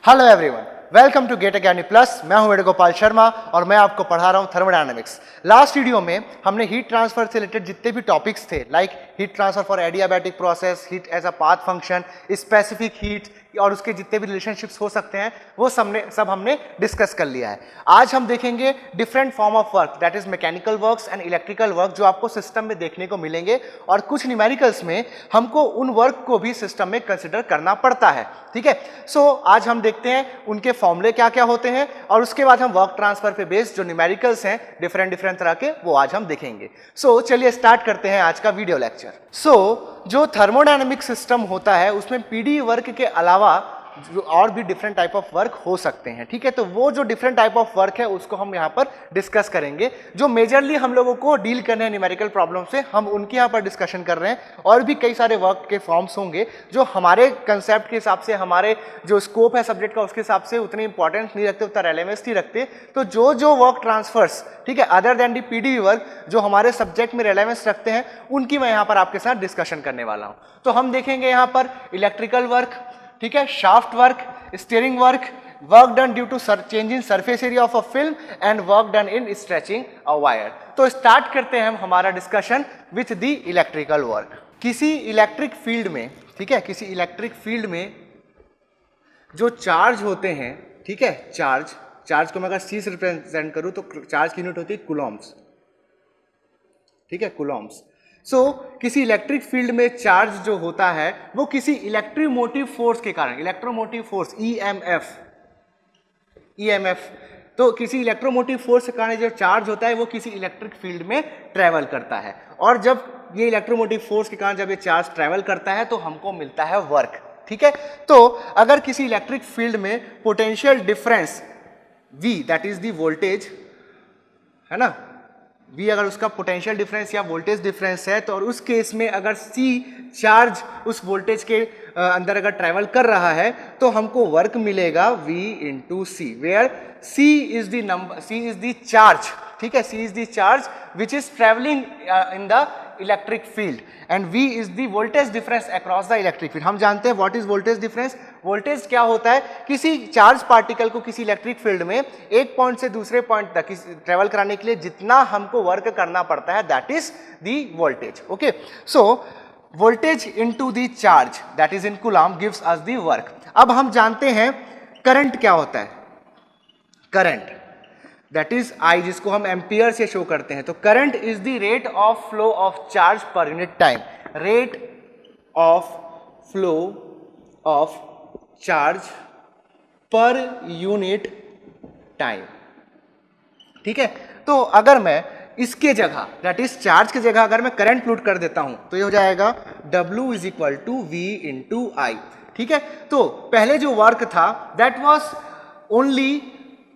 Hello everyone, welcome to GATE academy plus. मैं हूं वेणुगोपाल शर्मा और मैं आपको पढ़ा रहा हूं थर्मोडायनामिक्स। लास्ट वीडियो में हमने हीट ट्रांसफर से रिलेटेड जितने भी टॉपिक्स थे, like heat transfer for adiabatic process, heat as a path function, specific heat और उसके जितने भी रिलेशनशिप्स हो सकते हैं, वो सब हमने डिस्कस कर लिया है। आज हम देखेंगे different form of work, that is mechanical works and electrical work, जो आपको सिस्टम में देखने को मिलेंगे। और कुछ न्यूमेरिकल्स में हमको उन वर्क को भी सिस्टम में कंसिडर करना पड़ता है। ठीक है, सो आज हम देखते हैं उनके फॉर्मूले क्या क्या होते हैं और उसके बाद हम वर्क ट्रांसफर पे बेस्ड जो न्यूमेरिकल्स हैं डिफरेंट तरह के, वो आज हम देखेंगे। सो चलिए स्टार्ट करते हैं आज का वीडियो लेक्चर। जो थर्मोडायनामिक सिस्टम होता है उसमें पीडी वर्क के अलावा जो और भी डिफरेंट टाइप ऑफ वर्क हो सकते हैं। ठीक है, तो वो जो डिफरेंट टाइप ऑफ वर्क है उसको हम यहाँ पर डिस्कस करेंगे। जो मेजरली हम लोगों को डील करने हैं न्यूमेरिकल प्रॉब्लम से, हम उनके यहाँ पर डिस्कशन कर रहे हैं। और भी कई सारे वर्क के फॉर्म्स होंगे जो हमारे कंसेप्ट के हिसाब से, हमारे जो स्कोप है सब्जेक्ट का उसके हिसाब से उतनी इंपॉर्टेंस नहीं रखते, उतना रेलेवेंस नहीं रखते। तो जो वर्क ट्रांसफर्स, ठीक है, अदर देन दी पीडी वर्क, जो हमारे सब्जेक्ट में रेलेवेंस रखते हैं, उनकी मैं यहाँ पर आपके साथ डिस्कशन करने वाला हूँ। तो हम देखेंगे यहाँ पर इलेक्ट्रिकल वर्क, ठीक है, shaft work, stirring work, work done due to change in surface area of a film and work done in stretching a wire. तो स्टार्ट करते हैं हम हमारा discussion with the electrical work. किसी इलेक्ट्रिक फील्ड में, ठीक है, किसी इलेक्ट्रिक फील्ड में जो चार्ज होते हैं, ठीक है, चार्ज को मैं अगर सी से रिप्रेजेंट करूं तो चार्ज की यूनिट होती है कूलॉम्स, ठीक है, कूलॉम्स। किसी इलेक्ट्रिक फील्ड में चार्ज जो होता है वो किसी इलेक्ट्रोमोटिव फोर्स के कारण, इलेक्ट्रोमोटिव फोर्स ईएमएफ, तो किसी इलेक्ट्रोमोटिव फोर्स के कारण जो चार्ज होता है वो किसी इलेक्ट्रिक फील्ड में ट्रेवल करता है। और जब ये इलेक्ट्रोमोटिव फोर्स के कारण जब ये चार्ज ट्रेवल करता है तो हमको मिलता है वर्क। ठीक है, तो अगर किसी इलेक्ट्रिक फील्ड में potential difference V, that is the voltage, है ना, V अगर उसका पोटेंशियल डिफरेंस या वोल्टेज डिफरेंस है, तो और उस केस में अगर C चार्ज उस वोल्टेज के अंदर अगर ट्रेवल कर रहा है तो हमको वर्क मिलेगा V into C, where C is the number, C is the charge, ठीक है, C is the charge which is travelling in the electric field and V is the voltage difference across the electric field. हम जानते हैं what is voltage difference. Voltage क्या होता है, किसी charge particle को किसी इलेक्ट्रिक फील्ड में एक पॉइंट से दूसरे पॉइंट तक ट्रेवल कराने के लिए जितना हमको वर्क करना पड़ता है, that is the voltage. Okay, so voltage into the charge, that is in Coulomb, gives us the work. अब हम जानते हैं करंट क्या होता है, करंट दैट इज I, जिसको हम एम्पियर से शो करते हैं। तो current is the rate of flow of charge पर unit time, rate of flow of charge पर यूनिट टाइम। ठीक है, तो अगर मैं इसके जगह, दैट इज चार्ज की जगह अगर मैं करंट प्लॉट कर देता हूं तो ये हो जाएगा W is equal to V into I। ठीक है, तो पहले जो वर्क था that was only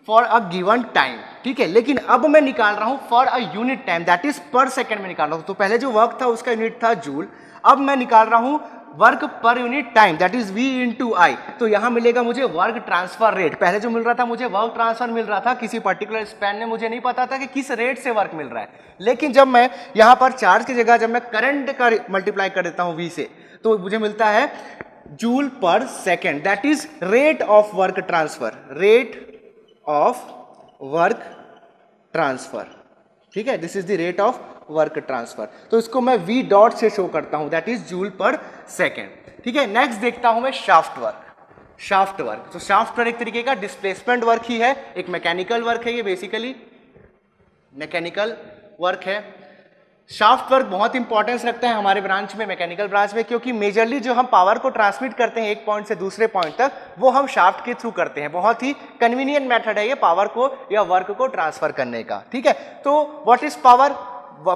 for a given time, ठीक है, लेकिन अब मैं निकाल रहा हूं for a unit time, that is per second में निकाल रहा हूं। तो पहले जो वर्क था उसका यूनिट था जूल, अब मैं निकाल रहा हूं वर्क पर unit time, that is V into I. तो यहां मिलेगा मुझे वर्क ट्रांसफर रेट। पहले जो मिल रहा था मुझे वर्क ट्रांसफर मिल रहा था किसी पर्टिकुलर स्पैन में, मुझे नहीं पता था कि किस रेट से वर्क मिल रहा है। लेकिन जब मैं यहां पर चार्ज की जगह जब मैं करंट का मल्टीप्लाई कर देता हूं V से, तो मुझे मिलता है जूल पर second, that is rate of work transfer, rate of work transfer. ठीक है, this is the rate of work transfer. तो इसको मैं V डॉट से शो करता हूं, दैट इज जूल पर सेकेंड। ठीक है, नेक्स्ट देखता हूं मैं शाफ्ट वर्क। शाफ्ट वर्क, तो शाफ्ट वर्क एक तरीके का डिस्प्लेसमेंट वर्क ही है, एक मैकेनिकल वर्क है, ये बेसिकली मैकेनिकल वर्क है। शाफ्ट वर्क बहुत इंपॉर्टेंस रखता है हमारे ब्रांच में, मैकेनिकल ब्रांच में, क्योंकि मेजरली जो हम पावर को ट्रांसमिट करते हैं एक पॉइंट से दूसरे पॉइंट तक, वो हम शाफ्ट के थ्रू करते हैं। बहुत ही कन्वीनियंट मेथड है ये पावर को या वर्क को ट्रांसफर करने का। ठीक है, तो what is power,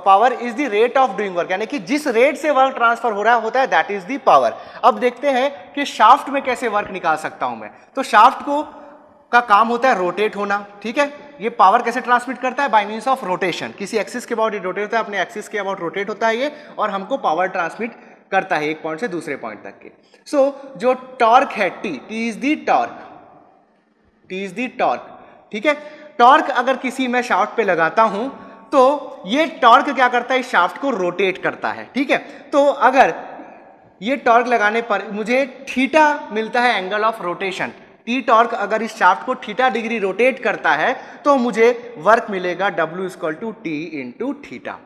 power is the rate of doing work, यानी कि जिस रेट से वर्क ट्रांसफर हो रहा होता है, दैट इज द पावर। अब देखते हैं कि शाफ्ट में कैसे वर्क निकाल सकता हूं मैं। तो शाफ्ट को का काम होता है रोटेट होना। ठीक है, ये पावर कैसे ट्रांसमिट करता है, बाय मींस ऑफ रोटेशन, किसी एक्सिस के अबाउट ये रोटेट होता है, अपने एक्सिस के अबाउट रोटेट होता है ये, और हमको पावर ट्रांसमिट करता है एक पॉइंट से दूसरे पॉइंट तक के। जो टॉर्क है T is the torque, T is the torque. ठीक है, टॉर्क अगर किसी मैं शाफ्ट पे लगाता हूं तो ये टॉर्क क्या करता है, इस शाफ्ट को रोटेट करता है। ठीक है, तो अगर ये टॉर्क लगाने पर मुझे थीटा मिलता है, angle of rotation, T torque अगर इस शाफ्ट को थीटा डिग्री रोटेट करता है तो मुझे वर्क मिलेगा W equal to T into theta,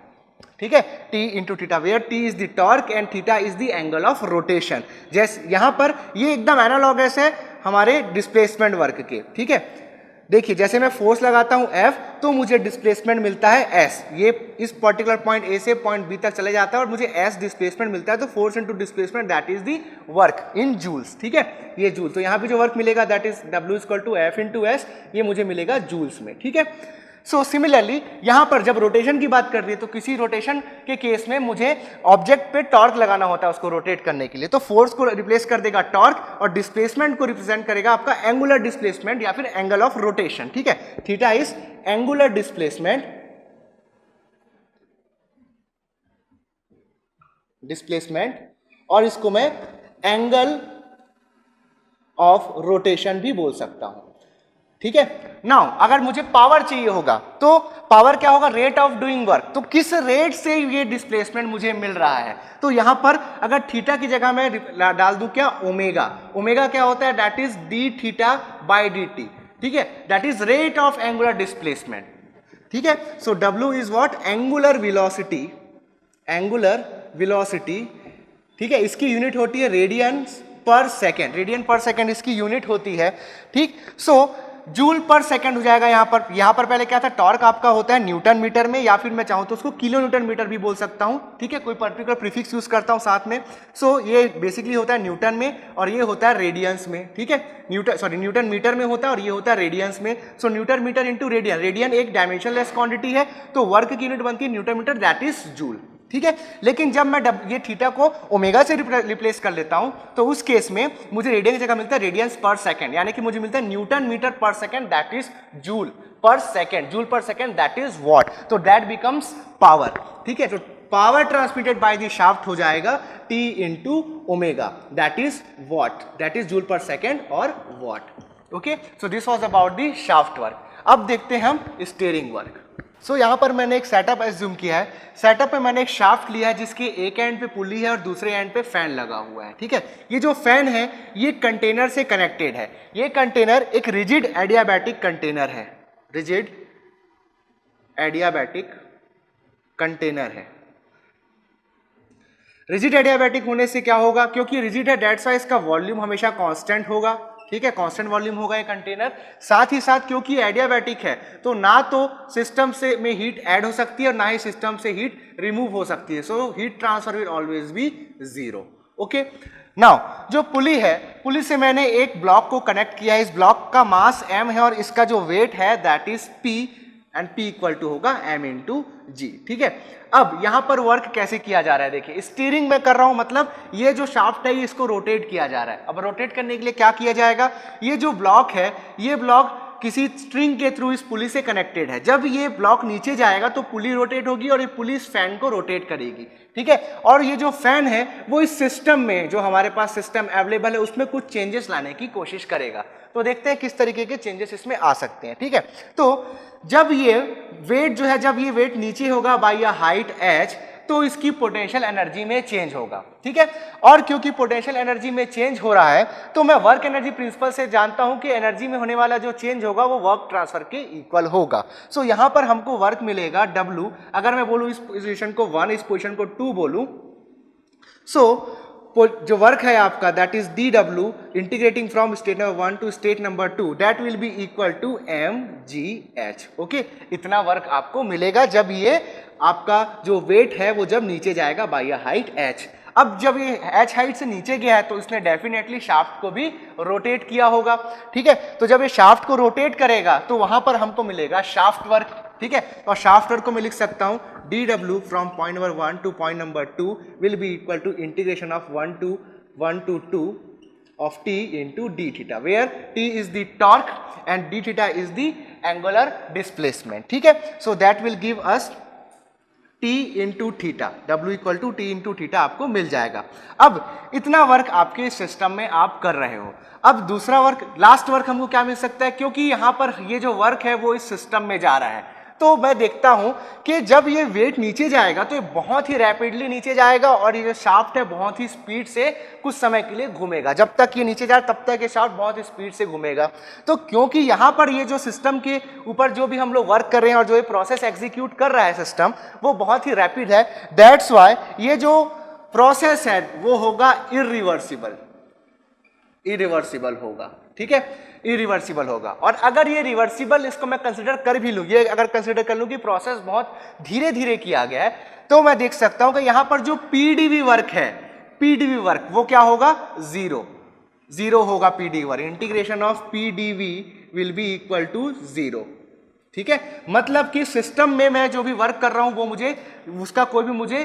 ठीक है, T into theta, where T is the torque and theta is the angle of rotation. जैसे यहां पर ये एकदम एनालॉगस है हमारे डिस्प्लेसमेंट वर्क के, ठीक है। देखिए जैसे मैं फोर्स लगाता हूं F तो मुझे डिस्प्लेसमेंट मिलता है S, ये इस पर्टिकुलर पॉइंट A से पॉइंट B तक चले जाता है और मुझे S डिस्प्लेसमेंट मिलता है, तो force into displacement that is the work in joules, ठीक है, ये जूल। तो यहां पे जो वर्क मिलेगा that is W equal to F into S, ये मुझे मिलेगा जूल्स में, ठीक है। सो सिमिलरली यहां पर जब रोटेशन की बात कर रही है तो किसी रोटेशन के केस में मुझे ऑब्जेक्ट पे टॉर्क लगाना होता है उसको रोटेट करने के लिए, तो फोर्स को रिप्लेस कर देगा टॉर्क और डिस्प्लेसमेंट को रिप्रेजेंट करेगा आपका एंगुलर डिस्प्लेसमेंट या फिर एंगल ऑफ रोटेशन, ठीक है। थीटा इज एंगुलर डिस्प्लेसमेंट और इसको मैं एंगल ऑफ रोटेशन भी बोल सकता हूं, ठीक है। नाउ अगर मुझे पावर चाहिए होगा तो पावर क्या होगा, रेट ऑफ डूइंग वर्क, तो किस रेट से ये डिस्प्लेसमेंट मुझे मिल रहा है, तो यहां पर अगर थीटा की जगह मैं डाल दूं क्या, ओमेगा। ओमेगा क्या होता है, that is D theta by D T, ठीक है, that is rate of angular displacement, ठीक है। सो W is what, angular velocity, angular velocity, ठीक है, इसकी यूनिट होती है रेडियन पर सेकेंड, रेडियन पर सेकेंड इसकी यूनिट होती है, ठीक। सो जूल पर सेकंड हो जाएगा। यहां पर पहले क्या था, टॉर्क आपका होता है न्यूटन मीटर में या फिर मैं चाहूं तो उसको किलो न्यूटन मीटर भी बोल सकता हूं, ठीक है, कोई पर्टिकुलर प्रीफिक्स यूज करता हूं साथ में। सो ये बेसिकली होता है न्यूटन में और ये होता है रेडियंस में, ठीक है, न्यूटन मीटर में होता है और ये होता है रेडियंस में। So newton metre into radian, radian एक डायमेंशनलेस क्वांटिटी है तो वर्क की यूनिट बनती है newton metre, that is joule, ठीक है। लेकिन जब मैं ये थीटा को ओमेगा से रिप्लेस कर लेता हूं तो उस केस में मुझे रेडियन की जगह मिलता है रेडियंस पर सेकंड, यानी कि मुझे मिलता है newton metre per second, that is joule per second, joule per second that is watt, तो दैट बिकम्स पावर, ठीक है। तो power transmitted by the shaft हो जाएगा T into omega, that is watt, that is joule per second और watt, okay. So this was about the shaft work. अब देखते हैं हम स्टीयरिंग वर्क। सो यहाँ पर मैंने एक सेटअप एज्यूम किया है, सेटअप पे मैंने एक शाफ्ट लिया है जिसके एक एंड पे पुली है और दूसरे एंड पे फैन लगा हुआ है, ठीक है। ये जो फैन है ये कंटेनर से कनेक्टेड है, ये कंटेनर एक रिजिड एडियाबैटिक कंटेनर है, रिजिड एडियाबैटिक कंटेनर है। रिजिड एडियाबैटिक होने से क्या होगा, क्योंकि रिजिड है दैट्स व्हाई इसका वॉल्यूम हमेशा कांस्टेंट होगा, ठीक है, कांस्टेंट वॉल्यूम होगा ये कंटेनर। साथ ही साथ क्योंकि एडियाबैटिक है तो ना तो सिस्टम से में हीट ऐड हो सकती है और ना ही सिस्टम से हीट रिमूव हो सकती है, so heat transfer will always be zero, okay. Now जो पुली है, पुली से मैंने एक ब्लॉक को कनेक्ट किया है, इस ब्लॉक का मास m है और इसका जो वेट है that is p and P equal to होगा m इंटू जी, ठीक है। अब यहां पर वर्क कैसे किया जा रहा है, देखिए स्टीयरिंग में कर रहा हूं, मतलब ये जो शाफ्ट है इसको रोटेट किया जा रहा है। अब रोटेट करने के लिए क्या किया जाएगा, ये जो ब्लॉक है ये ब्लॉक किसी स्ट्रिंग के थ्रू इस पुली से कनेक्टेड है। जब ये ब्लॉक नीचे जाएगा तो पुली रोटेट होगी और ये पुली इस फैन को रोटेट करेगी, ठीक है। और ये जो फैन है वो इस सिस्टम में, जो हमारे पास सिस्टम अवेलेबल है उसमें कुछ चेंजेस लाने की कोशिश करेगा। तो देखते हैं किस तरीके के चेंजेस इसमें आ सकते हैं, ठीक है। तो जब ये वेट जो है, जब ये वेट नीचे होगा बाय अ हाइट h तो इसकी पोटेंशियल एनर्जी में चेंज होगा, ठीक है। और क्योंकि पोटेंशियल एनर्जी में चेंज हो रहा है तो मैं वर्क एनर्जी प्रिंसिपल से जानता हूं कि एनर्जी में होने वाला जो चेंज होगा वो वर्क ट्रांसफर के इक्वल होगा। सो यहां पर हमको वर्क मिलेगा W, अगर मैं बोलूं इस पोजीशन को 1, इस पोजीशन को 2 बोलूं, सो जो वर्क है आपका that is dW integrating from state number 1 to state number 2 that will be equal to mgh, okay. इतना वर्क आपको मिलेगा जब ये आपका जो वेट है वो जब नीचे जाएगा बाय हाइट h। अब जब ये h हाइट से नीचे गया है तो इसने डेफिनेटली शाफ्ट को भी रोटेट किया होगा, ठीक है। तो जब ये शाफ्ट को रोटेट करेगा तो वहां पर हमको मिलेगा शाफ्ट वर्क, ठीक है। और शाफ्ट वर्क को मैं लिख सकता हूं dW from point number 1 to point number 2 will be equal to integration of 1 to 2 of t into d theta, where t is the torque and d theta is the angular displacement, ठीक है। so that will give us t into theta, w equal to t into theta आपको मिल जाएगा। अब इतना work आपके system में आप कर रहे हो। अब दूसरा वर्क, लास्ट वर्क हमको क्या मिल सकता है, क्योंकि यहाँ पर ये जो वर्क है वो इस सिस्टम में जा रहा है तो मैं देखता हूं कि जब ये वेट नीचे जाएगा तो ये बहुत ही रैपिडली नीचे जाएगा और ये जो शाफ्ट है बहुत ही स्पीड से कुछ समय के लिए घूमेगा। जब तक ये नीचे जाए तब तक ये शाफ्ट बहुत ही स्पीड से घूमेगा। तो क्योंकि यहाँ पर ये जो सिस्टम के ऊपर जो भी हम लोग वर्क कर रहे हैं और जो ये प्रोसेस एग्जीक्यूट कर रहा है सिस्टम, वो बहुत ही रैपिड है, दैट्स वाई ये जो प्रोसेस है वो होगा इरिवर्सिबल होगा। ठीक है, इरिवर्सिबल होगा। और अगर ये रिवर्सिबल इसको मैं कंसिडर कर भी लूँ, ये अगर कंसिडर कर लूँ कि प्रोसेस बहुत धीरे धीरे किया गया है, तो मैं देख सकता हूं कि यहां पर जो पीडीवी वर्क है, पीडीवी वर्क वो क्या होगा, जीरो होगा PDV work. Integration of PDV will be equal to 0। ठीक है, मतलब कि सिस्टम में मैं जो भी वर्क कर रहा हूं वो मुझे उसका कोई भी मुझे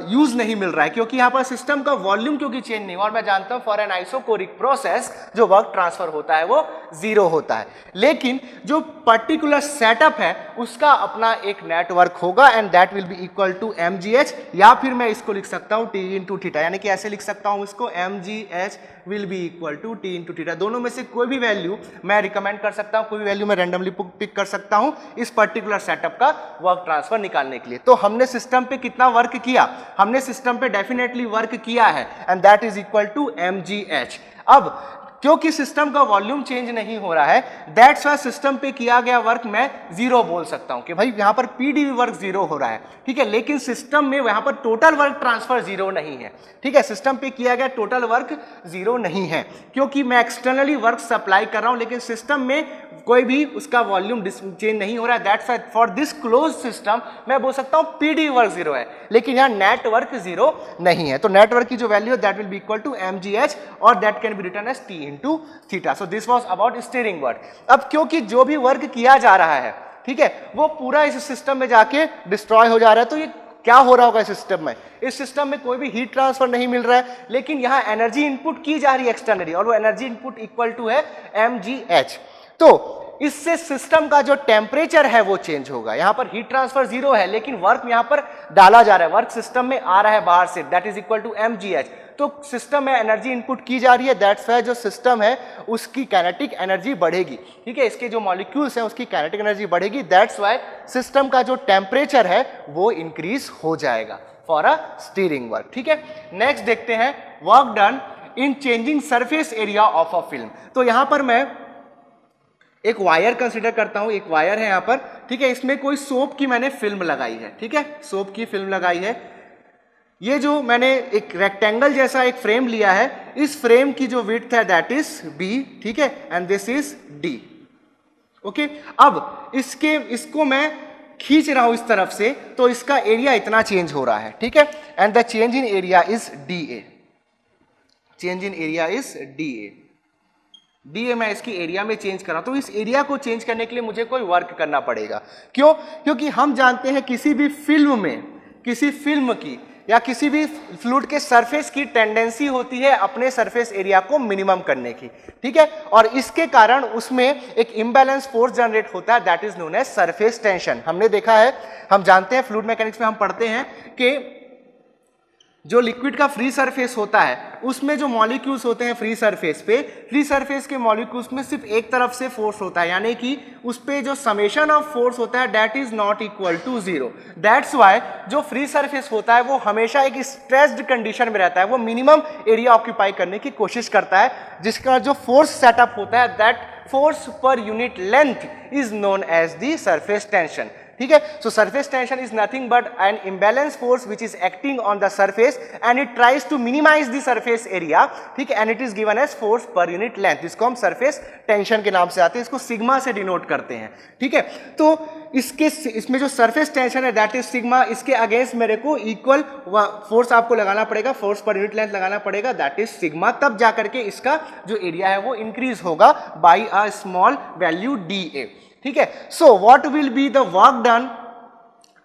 यूज नहीं मिल रहा है, क्योंकि यहां पर सिस्टम का वॉल्यूम क्योंकि चेंज नहीं हुआ। और मैं जानता हूं फॉर एन आइसोकोरिक प्रोसेस जो वर्क ट्रांसफर होता है वो 0 होता है। लेकिन जो पर्टिकुलर सेटअप है उसका अपना एक नेटवर्क होगा and that will be equal to mgh, या फिर मैं इसको लिख सकता हूं t इंटू थीटा, यानी कि ऐसे लिख सकता हूं इसको mgh will be equal to t into theta. दोनों में से कोई भी वैल्यू मैं रिकमेंड कर सकता हूं, कोई भी वैल्यू मैं रैंडमली पिक कर सकता हूं इस पर्टिकुलर सेटअप का वर्क ट्रांसफर निकालने के लिए। तो हमने सिस्टम पे कितना वर्क किया, हमने सिस्टम पे डेफिनेटली वर्क किया है and that is equal to mgh। अब क्योंकि सिस्टम का वॉल्यूम चेंज नहीं हो रहा है, दैट्स वाई सिस्टम पे किया गया वर्क मैं 0 बोल सकता हूं कि भाई यहां पर पीडीवी वर्क 0 हो रहा है। ठीक है, लेकिन सिस्टम में यहां पर टोटल वर्क ट्रांसफर 0 नहीं है। ठीक है, सिस्टम पे किया गया टोटल वर्क 0 नहीं है, क्योंकि मैं एक्सटर्नली वर्क सप्लाई कर रहा हूं, लेकिन सिस्टम में कोई भी उसका वॉल्यूम चेंज नहीं हो रहा है। That's why for this close system मैं बोल सकता हूं पीडीवी वर्क 0 है, लेकिन यहां नेटवर्क 0 नहीं है। तो नेटवर्क की जो वैल्यू है that will be equal to mgh और that can be written as t into theta. So this was about stirring work. अब क्योंकि जो भी वर्क किया जा रहा है, ठीक है, वो पूरा इस सिस्टम में जाके डिस्ट्रॉय हो जा रहा है, तो ये क्या हो रहा होगा इस सिस्टम में, इस सिस्टम में कोई भी हीट ट्रांसफर नहीं मिल रहा है, लेकिन यहां एनर्जी इनपुट की जा रही है एक्सटर्नली, और वो एनर्जी इनपुट इक्वल टू है mgh। तो इससे सिस्टम का जो टेम्परेचर है वो चेंज होगा। यहां पर हीट ट्रांसफर 0 है, लेकिन वर्क यहां पर डाला जा रहा है, वर्क सिस्टम में आ रहा है बाहर से, that is equal to mgh। तो सिस्टम में एनर्जी इनपुट की जा रही है, दैट्स वाई जो सिस्टम है उसकी काइनेटिक एनर्जी बढ़ेगी। ठीक है, इसके जो मॉलिक्यूल्स हैं उसकी काइनेटिक एनर्जी बढ़ेगी, दैट्स वाई सिस्टम का जो टेम्परेचर है वो इंक्रीज हो जाएगा फॉर अ स्टीयरिंग वर्क। ठीक है, नेक्स्ट देखते हैं work done in changing surface area of a film. तो यहां पर मैं एक वायर कंसीडर करता हूं, एक वायर है यहां पर। ठीक है, इसमें कोई सोप की मैंने फिल्म लगाई है। ठीक है, सोप की फिल्म लगाई है। ये जो मैंने एक रेक्टेंगल जैसा एक फ्रेम लिया है, इस फ्रेम की जो विड्थ है दैट इज b। ठीक है, and this is d। Okay, अब इसको मैं खींच रहा हूं इस तरफ से, तो इसका एरिया इतना चेंज हो रहा है। ठीक है, and the change in area is dA। Change in area is dA मैं इसकी एरिया में चेंज कर रहा हूं। तो इस एरिया को चेंज करने के लिए मुझे कोई वर्क करना पड़ेगा। क्यों? क्योंकि हम जानते हैं किसी भी फिल्म में, किसी फिल्म की या किसी भी फ्लूइड के सरफेस की टेंडेंसी होती है अपने सरफेस एरिया को मिनिमम करने की। ठीक है, और इसके कारण उसमें एक इम्बैलेंस फोर्स जनरेट होता है, that is known as surface tension. हमने देखा है, हम जानते हैं फ्लूइड मैकेनिक्स में हम पढ़ते हैं कि जो लिक्विड का फ्री सरफेस होता है उसमें जो मॉलिक्यूल्स होते हैं फ्री सरफेस पे, फ्री सरफेस के मॉलिक्यूल्स में सिर्फ एक तरफ से फोर्स होता है, यानी कि उस पे जो समेशन ऑफ फोर्स होता है that is not equal to 0। That's why जो फ्री सरफेस होता है वो हमेशा एक स्ट्रेस्ड कंडीशन में रहता है, वो मिनिमम एरिया ऑक्यूपाई करने की कोशिश करता है, जिसका जो फोर्स सेटअप होता है that force per unit length is known as the surface tension. ठीक है, so surface tension is nothing but an imbalance force which is acting on the surface and it tries to minimize the surface area. ठीक है, and it is given as force per unit length. इसको हम surface tension के नाम से आते हैं, इसको सिग्मा से डिनोट करते हैं। ठीक है, तो इसमें जो सरफेस टेंशन है दैट इज सिग्मा, इसके अगेंस्ट मेरे को इक्वल फोर्स आपको लगाना पड़ेगा, फोर्स पर यूनिट लेंथ लगाना पड़ेगा, दैट इज सिग्मा, तब जाकर के इसका जो एरिया है वो इंक्रीज होगा by a small value dA। ठीक है, so what will be the work done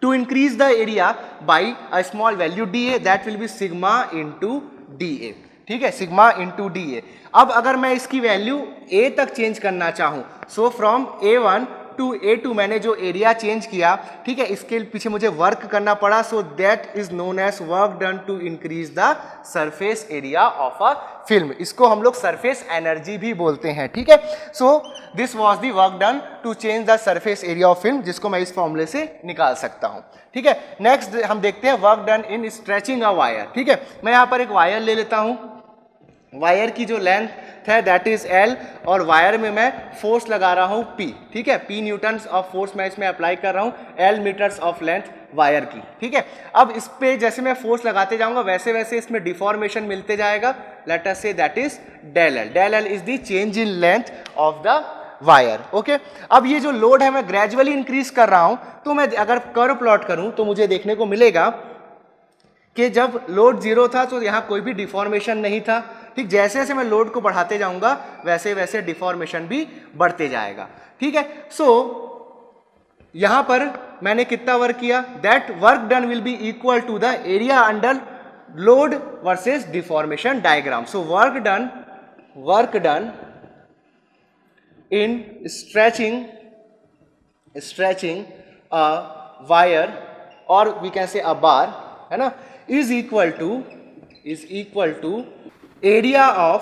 to increase the area by a small value dA, that will be sigma into dA। ठीक है, सिग्मा इंटू dA। अब अगर मैं इसकी value a तक change करना चाहूं, so from A1 to to A2 मैंने जो एरिया चेंज किया, ठीक है, इसके पीछे मुझे वर्क करना पड़ा, so that is known as work done to increase the surface area of a film. इसको हम लोग सरफेस एनर्जी भी बोलते हैं, ठीक है। So this was the work done to change the surface area of film, जिसको मैं इस फॉर्मूले से निकाल सकता हूं, ठीक है। नेक्स्ट हम देखते हैं work done in stretching a wire, ठीक है। मैं यहां पर एक वायर ले लेता हूं, वायर की जो लेंथ है दैट इज L, और वायर में मैं फोर्स लगा रहा हूं P, ठीक है। P न्यूटन्स ऑफ फोर्स मैं इसमें अप्लाई कर रहा हूं, L meters of length wire की, ठीक है। अब इस पे जैसे मैं फोर्स लगाते जाऊंगा वैसे वैसे इसमें डिफॉर्मेशन मिलते जाएगा, लेट अस से that is del L। del L is the change in length of the wire, okay. अब ये जो लोड है मैं ग्रेजुअली इंक्रीज कर रहा हूं, तो मैं अगर कर्व प्लॉट करूं तो मुझे देखने को मिलेगा कि जब लोड जीरो था तो यहाँ कोई भी डिफॉर्मेशन नहीं था, ठीक। जैसे जैसे मैं लोड को बढ़ाते जाऊंगा वैसे वैसे डिफॉर्मेशन भी बढ़ते जाएगा, ठीक है। सो यहां पर मैंने कितना वर्क किया, that work done will be equal to the area under load versus deformation diagram. So work done in stretching a wire, और वी कैन से अ बार, है ना, is equal to area of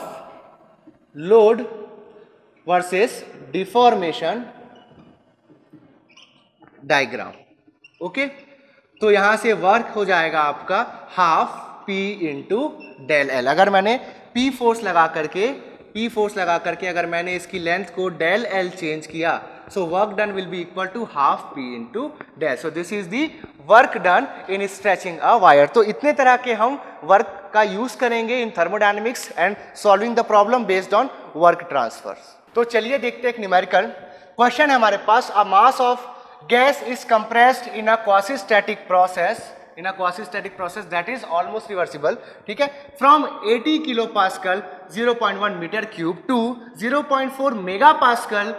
load versus deformation diagram, okay. तो यहां से work हो जाएगा आपका half P into del L। अगर मैंने P फोर्स लगा करके अगर मैंने इसकी लेंथ को del L चेंज किया, so work done will be equal to half P into del। So this is the work done in stretching a wire. तो इतने तरह के हम वर्क का यूज करेंगे in thermodynamics and solving the problem based on work transfers. तो चलिए देखते हैं एक न्यूमेरिकल क्वेश्चन है हमारे पास। A mass of gas is compressed in a quasi static process that is almost reversible, ठीक है, from 80 kilo pascal 0.1 meter cube to 0.4 mega pascal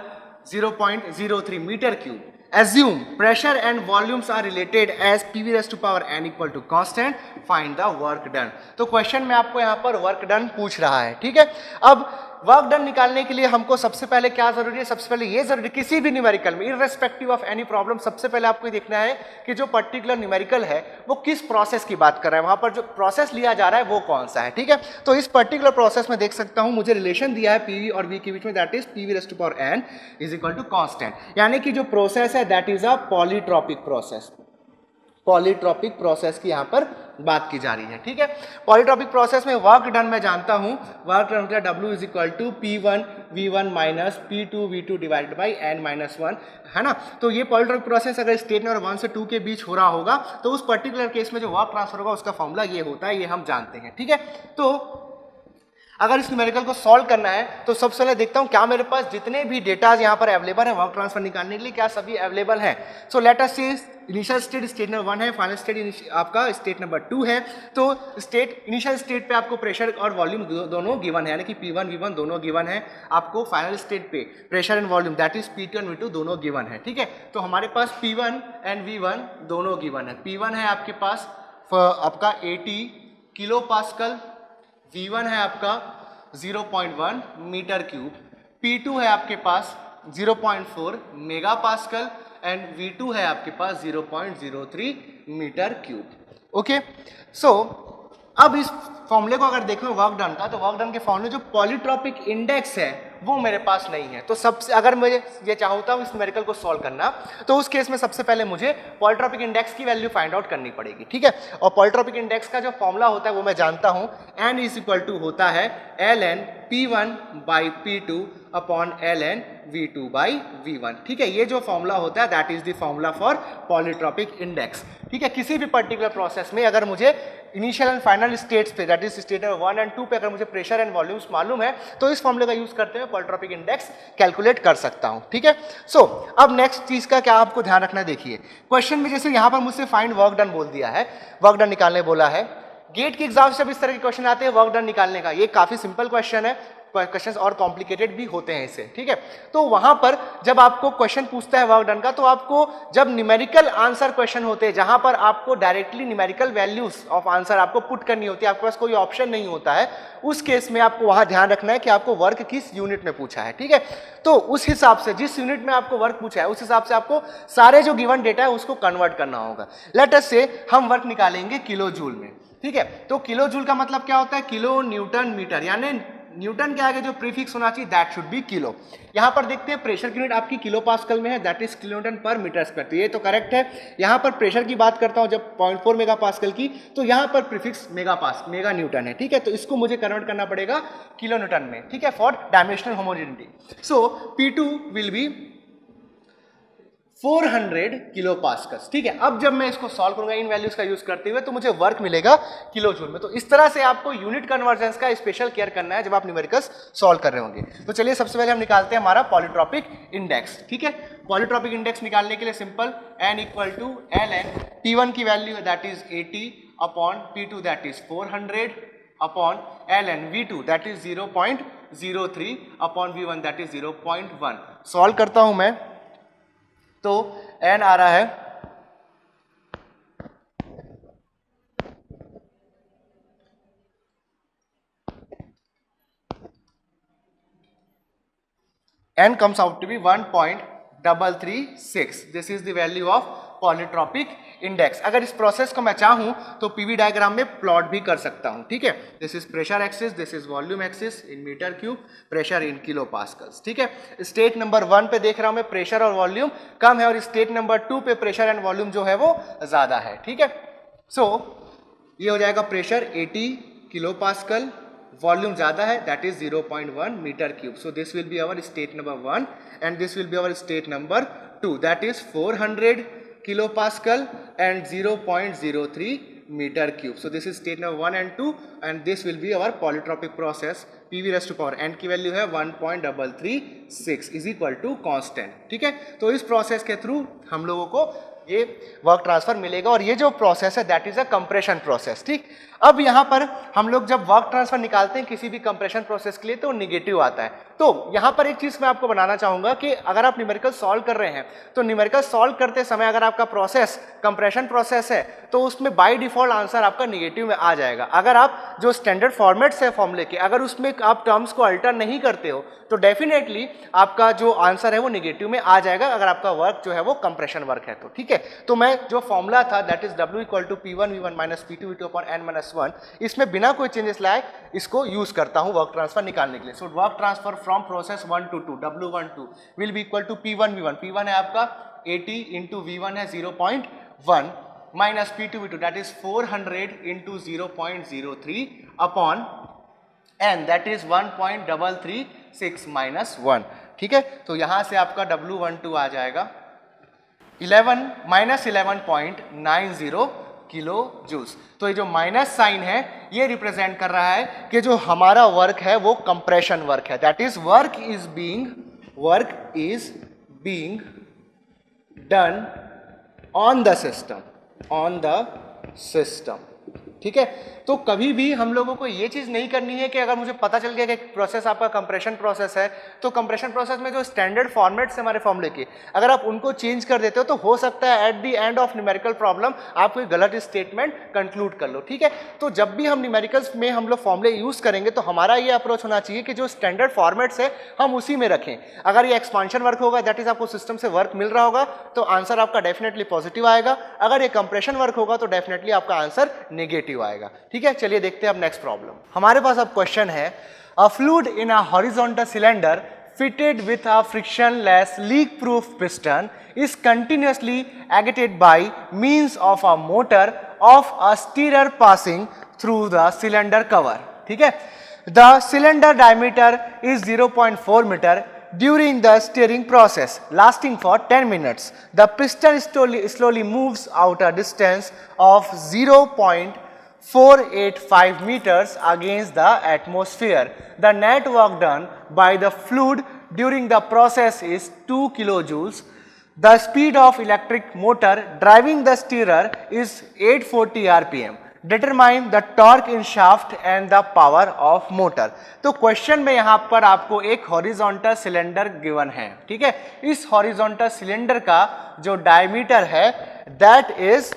0.03 meter cube. Assume pressure and volumes are related as PV raised to power n equal to constant. Find the work done. तो question में आपको यहाँ पर work done पूछ रहा है, ठीक है। अब वर्क डन निकालने के लिए हमको सबसे पहले क्या जरूरी है, सबसे पहले ये जरूरी, किसी भी न्यूमेरिकल में इररेस्पेक्टिव ऑफ एनी प्रॉब्लम, सबसे पहले आपको ये देखना है कि जो पर्टिकुलर न्यूमेरिकल है वो किस प्रोसेस की बात कर रहा है, वहां पर जो प्रोसेस लिया जा रहा है वो कौन सा है, ठीक है। तो इस पर्टिकुलर प्रोसेस में देख सकता हूं मुझे रिलेशन दिया है पीवी और वी के बीच में, that is PV raised to power n is equal to constant, यानी कि जो प्रोसेस है that is a polytropic process की यहां पर बात की जा रही है, ठीक है। पॉलीट्रॉपिक प्रोसेस में वर्क डन मैं जानता हूं, वर्क डन होता है W is equal to P1 V1 minus P2 V2 divided by n minus 1, है ना। तो ये पॉलीट्रॉपिक प्रोसेस अगर स्टेट नंबर 1 से 2 के बीच हो रहा होगा तो उस पर्टिकुलर केस में जो वर्क ट्रांसफर होगा उसका फॉर्मूला ये होता है, ये हम जानते हैं, ठीक है। तो अगर इस न्यूमेरिकल को सॉल्व करना है तो सबसे पहले देखता हूं क्या मेरे पास जितने भी डेटाज यहां पर अवेलेबल है वर्क ट्रांसफर निकालने के लिए, क्या सभी अवेलेबल है। सो लेट अस से इनिशियल स्टेट नंबर 1 है, फाइनल स्टेट आपका स्टेट नंबर 2 है। तो इनिशियल स्टेट पे आपको प्रेशर और वॉल्यूम दोनों गिवन है, यानी कि P1 V1 दोनों गिवन है। आपको फाइनल स्टेट पे pressure and volume that is P2 and V2 दोनों गिवन है, ठीक है। तो हमारे पास P1 एंड V1 दोनों गिवन है। P1 है आपके पास आपका 80 किलो पास्कल, V1 है आपका 0.1 मीटर क्यूब, P2 है आपके पास 0.4 मेगा पास्कल एंड V2 है आपके पास 0.03 मीटर क्यूब, ओके। सो अब इस फॉर्मूले को अगर देखें वर्क डन का, तो वर्क डन के फॉर्मूले जो पॉलीट्रॉपिक इंडेक्स है वो मेरे पास नहीं है। तो सबसे अगर मैं ये चाहता हूं इस न्यूमेरिकल को सॉल्व करना, तो उस केस में सबसे पहले मुझे पॉलीट्रॉपिक इंडेक्स की वैल्यू फाइंड आउट करनी पड़ेगी, ठीक है। और पॉलीट्रॉपिक इंडेक्स का जो फॉर्मूला होता है वो मैं जानता हूं, n इज इक्वल टू होता है ln P1 by P2 upon ln V2 by V1, ठीक है। ये जो फॉर्मूला होता है that is the formula for polytropic index, ठीक है। किसी भी पर्टिकुलर प्रोसेस में अगर मुझे इनिशियल एंड फाइनल स्टेट्स पे that is state number 1 and 2 पे अगर मुझे प्रेशर एंड वॉल्यूम्स मालूम है तो इस फॉर्मूले का यूज करते हुए पॉलीट्रॉपिक इंडेक्स कैलकुलेट कर सकता हूं, ठीक है। सो अब नेक्स्ट चीज का क्या आपको ध्यान रखना है, देखिए क्वेश्चन में जैसे यहां पर मुझसे फाइंड वर्क डन बोल दिया है, वर्क डन निकालने बोला है। गेट के एग्जाम से जब इस तरह के क्वेश्चन आते हैं वर्क डन निकालने का, ये काफी सिंपल क्वेश्चन है, क्वेश्चंस और कॉम्प्लिकेटेड भी होते हैं इससे, ठीक है। तो वहां पर जब आपको क्वेश्चन पूछता है वर्क डन का, तो आपको जब न्यूमेरिकल आंसर क्वेश्चन होते हैं जहां पर आपको directly numerical values of answer आपको पुट करनी होती है, आपके पास कोई ऑप्शन नहीं होता है, उस केस में आपको वहां ध्यान रखना है कि आपको वर्क किस यूनिट में पूछा है, ठीक है। तो उस हिसाब से जिस यूनिट में आपको वर्क पूछा है उस हिसाब से आपको सारे जो गिवन डेटा है उसको कन्वर्ट करना होगा। लेट अस से हम वर्क निकालेंगे किलो जूल में, ठीक है। तो किलो जूल का मतलब क्या होता है, किलो न्यूटन मीटर, यानी न्यूटन के आगे जो प्रीफिक्स होना चाहिए दैट शुड बी किलो। यहां पर देखते हैं प्रेशर की यूनिट आपकी किलो पास्कल में है, दैट इज किलो न्यूटन पर मीटर स्क्वायर, तो ये तो करेक्ट है। यहां पर प्रेशर की बात करता हूं जब 0.4 मेगा पास्कल की, तो यहां पर प्रीफिक्स मेगा न्यूटन है, ठीक है। तो इसको मुझे कन्वर्ट करना पड़ेगा किलो न्यूटन में, ठीक है, for dimensional homogeneity. So P2 will be 400 kilo pascals, ठीक है। अब जब मैं इसको सॉल्व करूंगा इन वैल्यूज का यूज करते हुए, तो मुझे वर्क मिलेगा किलो जूल में। तो इस तरह से आपको यूनिट कन्वर्जन का स्पेशल केयर करना है जब आप न्यूमेरिकल्स सॉल्व कर रहे होंगे। तो चलिए सबसे पहले हम निकालते हैं हमारा पॉलीट्रॉपिक इंडेक्स, ठीक है। पॉलीट्रॉपिक इंडेक्स निकालने के लिए simple n equal to ln P1 की वैल्यू है that is 80 upon P2 that is 400 upon ln V2 that is 0.03 upon V1 that is 0.1। Solve करता हूं मैं तो n आ रहा है n comes out to be 1.336. This is the value of polytropic index. अगर इस प्रोसेस को मैं चाहूं तो पीवी डायग्राम में प्लॉट भी कर सकता हूं, ठीक है। This is pressure axis, this is volume axis in meter cube, pressure in kilo pascals, ठीक है। स्टेट नंबर 1 पे देख रहा हूं मैं प्रेशर और वॉल्यूम कम है, और स्टेट नंबर 2 पे प्रेशर एंड वॉल्यूम जो है वो ज्यादा है, ठीक है। सो ये हो जाएगा प्रेशर 80 किलो पास्कल, वॉल्यूम ज्यादा है that is 0.1 meter cube. So this will be our state number 1 and this will be our state number 2 that is 400 kilo pascal and 0.03 meter cube. So this is state number 1 and 2 and this will be our polytropic process. PV raise to power n की value है 1.336 is equal to constant, ठीक है। तो इस process के through हम लोगों को ये वर्क ट्रांसफर मिलेगा, और ये जो प्रोसेस है that is a compression process, ठीक। अब यहाँ पर हम लोग जब वर्क ट्रांसफर निकालते हैं किसी भी कंप्रेशन प्रोसेस के लिए तो नेगेटिव आता है। तो यहाँ पर एक चीज मैं आपको बनाना चाहूंगा कि अगर आप न्यूमेरिकल सॉल्व कर रहे हैं तो न्यूमेरिकल सॉल्व करते समय अगर आपका प्रोसेस कंप्रेशन प्रोसेस है तो उसमें बाय डिफॉल्ट आंसर आपका नेगेटिव में आ जाएगा। अगर आप जो स्टैंडर्ड फॉर्मेट्स है फॉर्मूले के, अगर उसमें आप टर्म्स को अल्टर नहीं करते हो तो डेफिनेटली आपका जो आंसर है वो नेगेटिव में आ जाएगा, अगर आपका वर्क जो है वो कंप्रेशन वर्क है तो, ठीक है। तो मैं जो फॉर्मूला था that is W equal to P1V1 minus P2V2 upon n minus 1, इसमें बिना कोई चेंजेस लाए इसको यूज करता हूं वर्क ट्रांसफर निकालने के लिए। So work transfer from process 1 to 2 W12 will be equal to P1V1, P1 है आपका 80 इंटू V1 है 0.1 minus P2V2 that is 400 into 0.03 upon n that is 1.336 minus 1, ठीक है। तो यहां से आपका W12 आ जाएगा 11.90 किलो जूल्स। तो ये जो माइनस साइन है ये रिप्रेजेंट कर रहा है कि जो हमारा वर्क है वो कंप्रेशन वर्क है, that is work is being done on the system, ठीक है। तो कभी भी हम लोगों को ये चीज नहीं करनी है कि अगर मुझे पता चल गया कि प्रोसेस आपका कंप्रेशन प्रोसेस है तो कंप्रेशन प्रोसेस में जो स्टैंडर्ड फॉर्मेट्स हमारे फॉर्मूले के अगर आप उनको चेंज कर देते हो तो हो सकता है at the end of numerical problem आप कोई गलत स्टेटमेंट कंक्लूड कर लो, ठीक है। तो जब भी हम न्यूमेरिकल्स में हम लोग फॉर्मूले यूज करेंगे तो हमारा ये अप्रोच होना चाहिए कि जो स्टैंडर्ड फॉर्मेट्स है हम उसी में रखें। अगर ये एक्सपांशन वर्क होगा दैट इज आपको सिस्टम से वर्क मिल रहा होगा तो आंसर आपका डेफिनेटली पॉजिटिव आएगा, अगर ये कंप्रेशन वर्क होगा तो डेफिनेटली आपका आंसर नेगेटिव आएगा, ठीक है। चलिए देखते हैं अब नेक्स्ट प्रॉब्लम। हमारे पास अब क्वेश्चन है अ fluid in a horizontal cylinder fitted with a frictionless leak proof piston is continuously agitated by means of a motor of a stirrer passing through the cylinder cover, ठीक है। The cylinder diameter is 0.4 meter during the stirring process lasting for 10 minutes. The piston slowly moves out a distance of 0.485 meters against the atmosphere. The net work done by the fluid during the process is 2 kilojoules. The speed of electric motor driving the stirrer is 840 rpm. Determine the torque in shaft and the power of motor. तो question में यहां पर आपको एक horizontal cylinder given है, ठीक है। इस हॉरिजॉन्टल सिलेंडर का जो डायमीटर है that is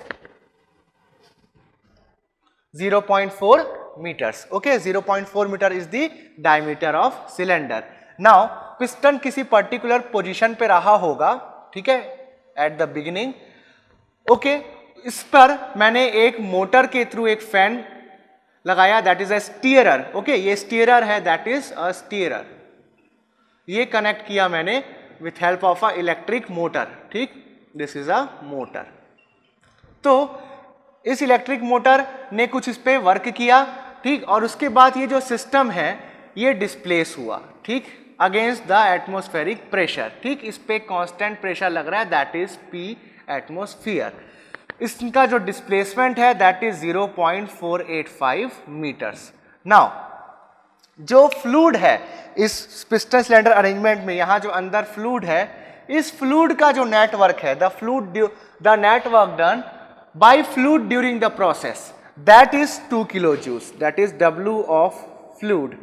0.4 meters. Okay, 0.4 meter is the diameter of cylinder. Now piston किसी पर्टिकुलर पोजीशन पे रहा होगा, ठीक है, एट द बिगिनिंग। ओके, इस पर मैंने एक मोटर के थ्रू एक फैन लगाया, that is a stirrer. Okay, ये स्टीयरर है, दैट इज अ स्टीयरर। ये कनेक्ट किया मैंने with help of a electric motor, ठीक, दिस इज अ मोटर। तो इस इलेक्ट्रिक मोटर ने कुछ इस पे वर्क किया, ठीक, और उसके बाद ये जो सिस्टम है ये डिस्प्लेस हुआ, ठीक, अगेंस्ट द एटमॉस्फेरिक प्रेशर, ठीक, इस पे कांस्टेंट प्रेशर लग रहा है, दैट इज P एटमॉस्फेयर। इसका जो डिस्प्लेसमेंट है दैट इज 0.485 मीटर्स। नाउ जो फ्लूइड है इस पिस्टन सिलेंडर अरेंजमेंट में, यहां जो अंदर फ्लूइड है, इस फ्लूइड का जो नेटवर्क है, the network done by fluid during the process that is 2 kilojoules, that is W of fluid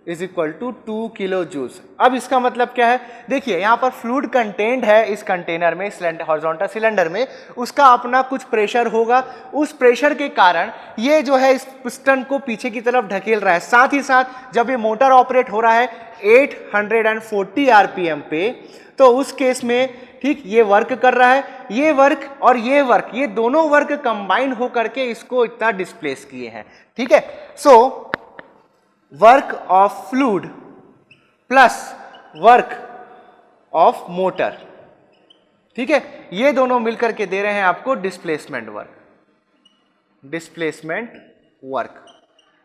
is equal to 2 kilojoules। अब इसका मतलब क्या है, देखिए यहाँ पर फ्लूइड कंटेंट है इस कंटेनर में, सिलेंडर हॉरिजॉन्टल सिलेंडर में, उसका अपना कुछ प्रेशर होगा, उस प्रेशर के कारण ये जो है इस पिस्टन को पीछे की तरफ ढकेल रहा है। साथ ही साथ जब ये मोटर ऑपरेट हो रहा है 840 आरपीएम पे, तो उस केस में, ठीक, ये वर्क कर रहा है, ये वर्क और ये वर्क, ये दोनों वर्क कंबाइन हो करके इसको इतना डिस्प्लेस किए हैं, ठीक है। So work of fluid plus work of motor, ठीक है, ये दोनों मिलकर के दे रहे हैं आपको डिस्प्लेसमेंट वर्क, डिस्प्लेसमेंट वर्क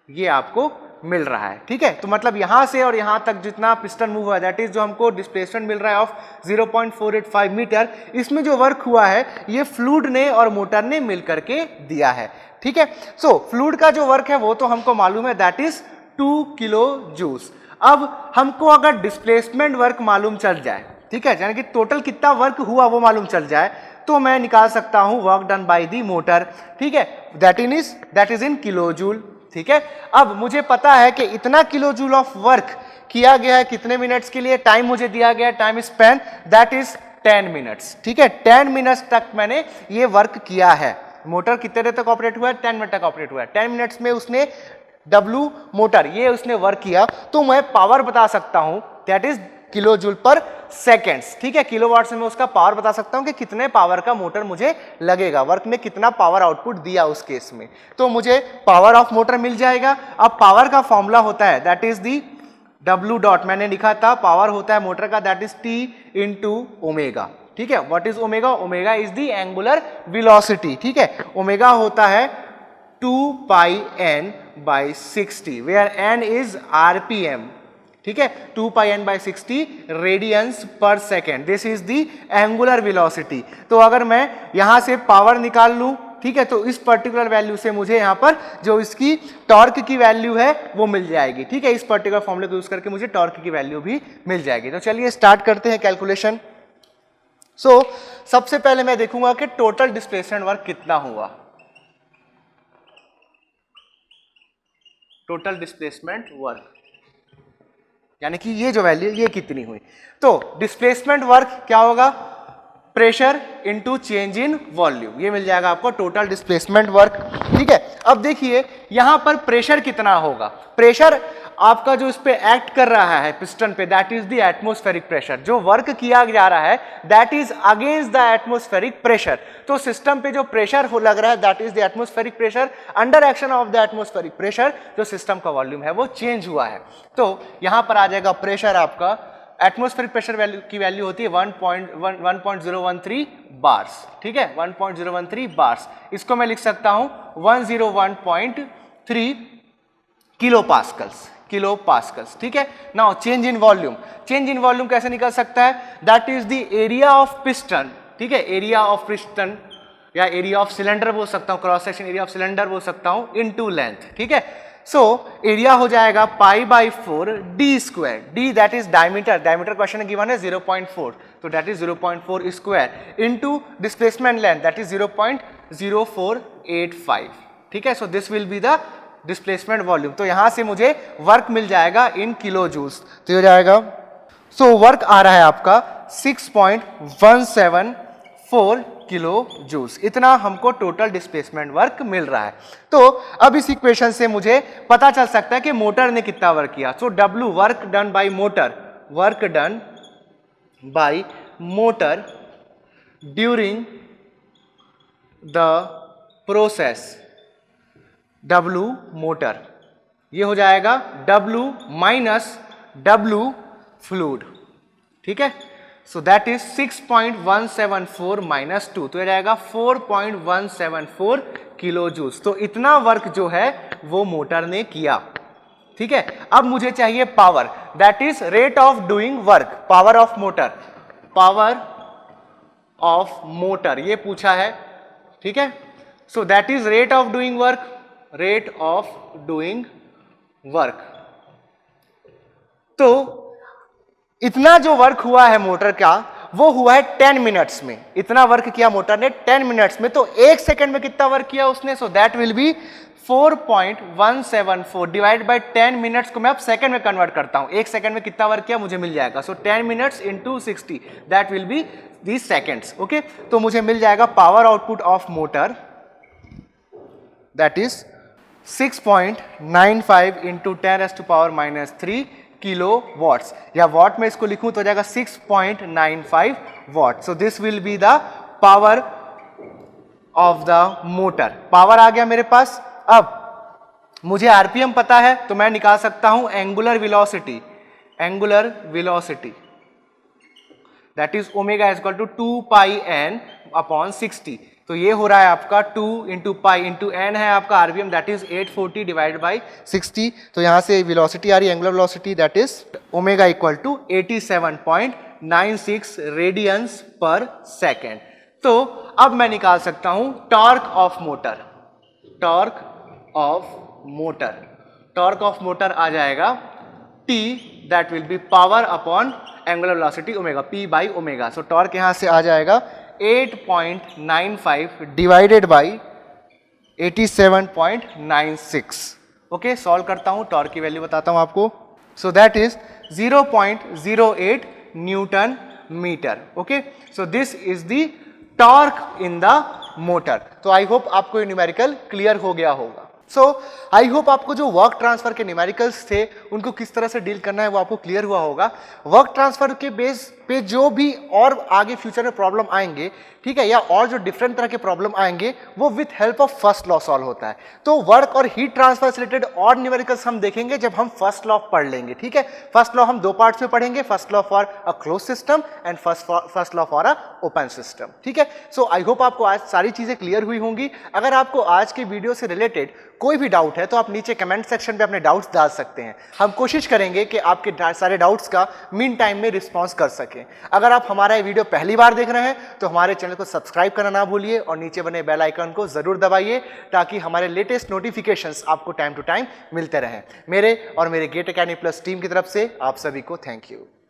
ये आपको मिल रहा है, ठीक है। तो मतलब यहां से और यहां तक जितना पिस्टन मूव हुआ है, दैट इज जो हमको डिस्प्लेसमेंट मिल रहा है ऑफ 0.485 मीटर, इसमें जो वर्क हुआ है ये फ्लूइड ने और मोटर ने मिलकर के दिया है, ठीक है। सो फ्लूइड का जो वर्क है वो तो हमको मालूम है, दैट इज 2 किलो जूल्स। अब हमको अगर डिस्प्लेसमेंट वर्क मालूम चल जाए, ठीक है, यानी कि टोटल कितना वर्क हुआ वो मालूम चल जाए, तो मैं निकाल सकता हूं work done by the motor, ठीक है, that is in kilo joule, ठीक है। अब मुझे पता है कि इतना किलो जूल ऑफ वर्क किया गया है, कितने मिनट्स के लिए, टाइम मुझे दिया गया है, time span that is 10 minutes, ठीक है। 10 मिनट्स तक मैंने ये वर्क किया है। मोटर कितने देर तक ऑपरेट हुआ है, 10 मिनट तक ऑपरेट हुआ है। 10 मिनट्स में उसने W मोटर ये उसने वर्क किया, तो मैं पावर बता सकता हूं, दैट इज किलो जूल पर सेकेंड्स, ठीक है। किलोवाट से मैं उसका पावर बता सकता हूं कि कितने पावर का मोटर मुझे लगेगा, वर्क ने कितना पावर आउटपुट दिया उस केस में, तो मुझे पावर ऑफ मोटर मिल जाएगा। अब पावर का फॉर्मूला होता है that is the W dot, मैंने लिखा था पावर होता है मोटर का that is T into omega, ठीक है। What is omega, omega is the angular velocity, ठीक है। ओमेगा होता है 2 pi n by 60 where n is RPM, ठीक है, 2 pi n by 60 radians per second, this is the angular velocity. तो अगर मैं यहां से पावर निकाल लूं, ठीक है, तो इस पर्टिकुलर वैल्यू से मुझे यहां पर जो इसकी टॉर्क की वैल्यू है वो मिल जाएगी, ठीक है। इस पर्टिकुलर फॉर्मूले को यूज करके मुझे टॉर्क की वैल्यू भी मिल जाएगी। तो चलिए स्टार्ट करते हैं कैलकुलेशन। सो सबसे पहले मैं देखूंगा कि टोटल डिस्प्लेसमेंट वर्क कितना हुआ, टोटल डिस्प्लेसमेंट वर्क यानी कि ये जो वैल्यू ये कितनी हुई। तो डिस्प्लेसमेंट वर्क क्या होगा, pressure into change in volume, ये मिल जाएगा आपको टोटल डिस्प्लेसमेंट वर्क, ठीक है। अब देखिए यहां पर प्रेशर कितना होगा, प्रेशर आपका जो इस पे एक्ट कर रहा है पिस्टन पे, that is the atmospheric pressure. जो वर्क किया जा रहा है that is against the atmospheric pressure. तो सिस्टम पे जो प्रेशर हो लग रहा है that is the atmospheric pressure. Under action of the atmospheric pressure जो सिस्टम का वॉल्यूम है वो चेंज हुआ है। तो यहां पर आ जाएगा प्रेशर, आपका एटमॉस्फेरिक प्रेशर वैल्यू की वैल्यू होती है 1.013 बार्स, ठीक है, 1.013 बार्स। इसको मैं लिख सकता हूं 101.3 किलो पास्कल्स, ठीक है। Now change in volume, change in volume कैसे निकल सकता है, that is the area of piston, ठीक है, एरिया ऑफ पिस्टन या एरिया ऑफ सिलेंडर बोल सकता हूं, cross section area of cylinder बोल सकता हूं, इनटू लेंथ, ठीक है। सो एरिया हो जाएगा pi by 4 D square, D that is diameter, diameter question में गिवन है 0.4, तो that is 0.4 square into displacement length that is 0.0485, ठीक है, so this will be the displacement volume. तो यहां से मुझे वर्क मिल जाएगा इन किलो जूल्स, तो ये हो जाएगा, सो वर्क आ रहा है आपका 6.174 किलो जूल्स, इतना हमको टोटल डिस्प्लेसमेंट वर्क मिल रहा है। तो अब इस इक्वेशन से मुझे पता चल सकता है कि मोटर ने कितना वर्क किया। सो W work done by motor, work done by motor during the process, W motor, ये हो जाएगा W माइनस W फ्लूइड, ठीक है। सो दैट इज 6.174 माइनस 2, तो ये जाएगा 4.174 किलो जूल्स। तो इतना वर्क जो है वो मोटर ने किया, ठीक है। अब मुझे चाहिए power, that is rate of doing work, power of motor, power of motor ये पूछा है, ठीक है। सो that is rate of doing work, rate of doing work. तो इतना जो वर्क हुआ है मोटर का वो हुआ है 10 मिनट्स में, इतना वर्क किया मोटर ने 10 मिनट्स में। तो 1 सेकंड में कितना वर्क किया उसने, so that will B 4.174 divide by 10 minutes को मैं अब सेकंड में कन्वर्ट करता हूं, 1 सेकंड में कितना वर्क किया मुझे मिल जाएगा। So 10 minutes into 60 that will be these seconds, okay. तो मुझे मिल जाएगा power output of motor that is 6.95 into 10⁻³ kilowatts, या वॉट में इसको लिखूं तो हो जाएगा 6.95 watt. So this will be the power of the motor. Power आ गया मेरे पास। अब मुझे आरपीएम पता है तो मैं निकाल सकता हूं angular velocity, angular velocity that is omega is equal to 2 pi N upon 60। तो ये हो रहा है आपका 2 इंटू पाई इंटू एन है आपका RPM that is 840 divide by 60। तो यहां से वेलोसिटी आ रही है angular velocity that is omega equal to 87.96 radians per second. तो अब मैं निकाल सकता हूं torque of motor, torque of motor, torque of motor आ जाएगा T that will be power upon angular velocity omega, P by omega. So torque यहां से आ जाएगा 8.95 डिवाइडेड बाई 87.96। ओके, सॉल्व करता हूं, टॉर्क की वैल्यू बताता हूं आपको। So that is 0.08 newton meter. Okay, so this is the torque in the motor. तो आई होप आपको ये न्यूमेरिकल क्लियर हो गया होगा। सो आई होप आपको जो वर्क ट्रांसफर के न्यूमेरिकल्स थे उनको किस तरह से डील करना है वो आपको क्लियर हुआ होगा। वर्क ट्रांसफर के बेस पे जो भी और आगे फ्यूचर में प्रॉब्लम आएंगे, ठीक है, या और जो डिफरेंट तरह के प्रॉब्लम आएंगे वो with help of first law solve होता है। तो वर्क और हीट ट्रांसफर से रिलेटेड और न्यूमेरिकल्स हम देखेंगे जब हम फर्स्ट लॉ पढ़ लेंगे, ठीक है। फर्स्ट लॉ हम 2 पार्ट्स में पढ़ेंगे, first law for a close system and first law for a open system, ठीक है। सो आई होप आपको आज सारी चीजें क्लियर हुई होंगी। अगर आपको आज के वीडियो से रिलेटेड कोई भी डाउट है तो आप नीचे कमेंट सेक्शन पे अपने डाउट्स डाल सकते हैं। हम कोशिश करेंगे कि आपके सारे डाउट्स का मीन टाइम में रिस्पॉन्स कर सकें। अगर आप हमारा ये वीडियो पहली बार देख रहे हैं तो हमारे चैनल को सब्सक्राइब करना ना भूलिए और नीचे बने बेल आइकन को जरूर दबाइए ताकि हमारे लेटेस्ट नोटिफिकेशंस आपको टाइम टू टाइम मिलते रहें। मेरे और मेरे गेट अकेडमी प्लस टीम की तरफ से आप सभी को थैंक यू।